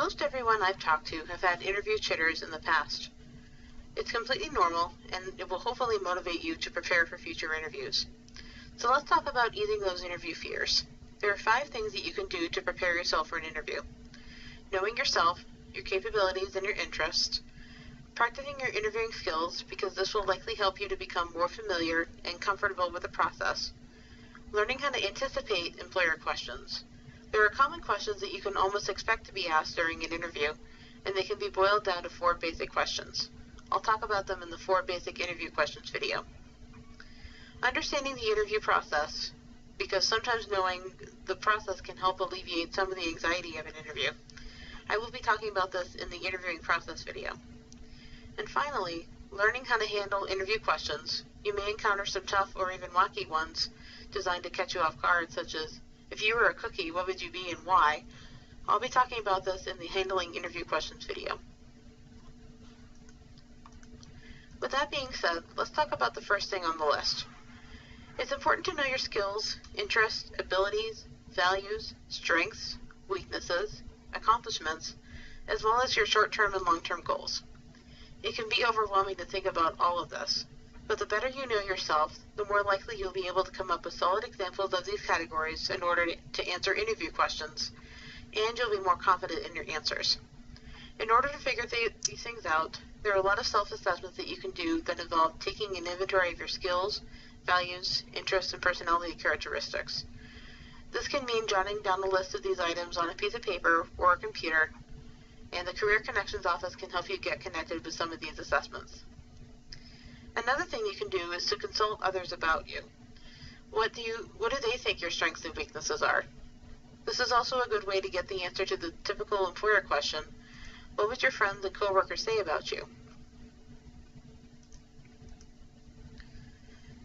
Most everyone I've talked to have had interview jitters in the past. It's completely normal, and it will hopefully motivate you to prepare for future interviews. So let's talk about easing those interview fears. There are 5 things that you can do to prepare yourself for an interview. Knowing yourself, your capabilities, and your interests. Practicing your interviewing skills, because this will likely help you to become more familiar and comfortable with the process. Learning how to anticipate employer questions. There are common questions that you can almost expect to be asked during an interview, and they can be boiled down to 4 basic questions. I'll talk about them in the 4 basic interview questions video. Understanding the interview process, because sometimes knowing the process can help alleviate some of the anxiety of an interview. I will be talking about this in the interviewing process video. And finally, learning how to handle interview questions. You may encounter some tough or even wacky ones designed to catch you off guard, such as, if you were a cookie, what would you be and why? I'll be talking about this in the handling interview questions video. With that being said, let's talk about the first thing on the list. It's important to know your skills, interests, abilities, values, strengths, weaknesses, accomplishments, as well as your short-term and long-term goals. It can be overwhelming to think about all of this, but the better you know yourself, the more likely you'll be able to come up with solid examples of these categories in order to answer interview questions, and you'll be more confident in your answers. In order to figure these things out, there are a lot of self-assessments that you can do that involve taking an inventory of your skills, values, interests, and personality characteristics. This can mean jotting down a list of these items on a piece of paper or a computer, and the Career Connections office can help you get connected with some of these assessments. Another thing you can do is to consult others about you. What do they think your strengths and weaknesses are? This is also a good way to get the answer to the typical employer question, what would your friends and coworkers say about you?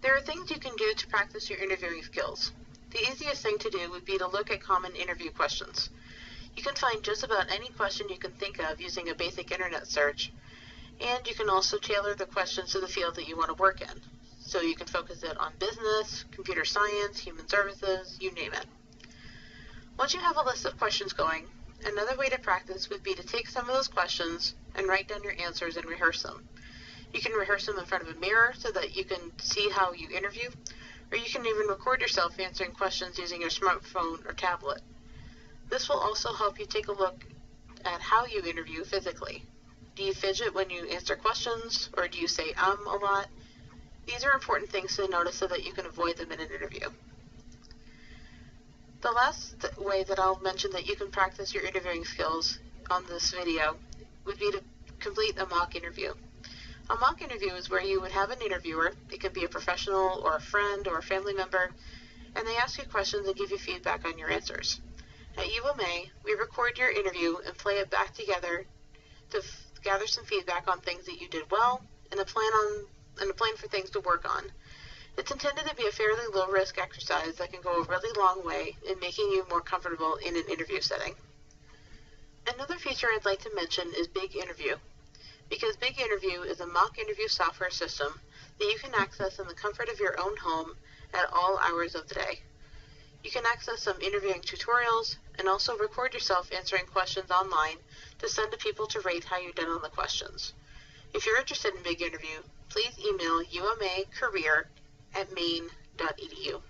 There are things you can do to practice your interviewing skills. The easiest thing to do would be to look at common interview questions. You can find just about any question you can think of using a basic internet search, and you can also tailor the questions to the field that you want to work in. So you can focus it on business, computer science, human services, you name it. Once you have a list of questions going, another way to practice would be to take some of those questions and write down your answers and rehearse them. You can rehearse them in front of a mirror so that you can see how you interview, or you can even record yourself answering questions using your smartphone or tablet. This will also help you take a look at how you interview physically. Do you fidget when you answer questions, or do you say a lot? These are important things to notice so that you can avoid them in an interview. The last way that I'll mention that you can practice your interviewing skills on this video would be to complete a mock interview. A mock interview is where you would have an interviewer, it could be a professional or a friend or a family member, and they ask you questions and give you feedback on your answers. At UMA, we record your interview and play it back together to gather some feedback on things that you did well and a plan for things to work on. It's intended to be a fairly low-risk exercise that can go a really long way in making you more comfortable in an interview setting. Another feature I'd like to mention is Big Interview, because Big Interview is a mock interview software system that you can access in the comfort of your own home at all hours of the day. You can access some interviewing tutorials and also record yourself answering questions online to send to people to rate how you've done on the questions. If you're interested in Big Interview, please email umacareer@maine.edu.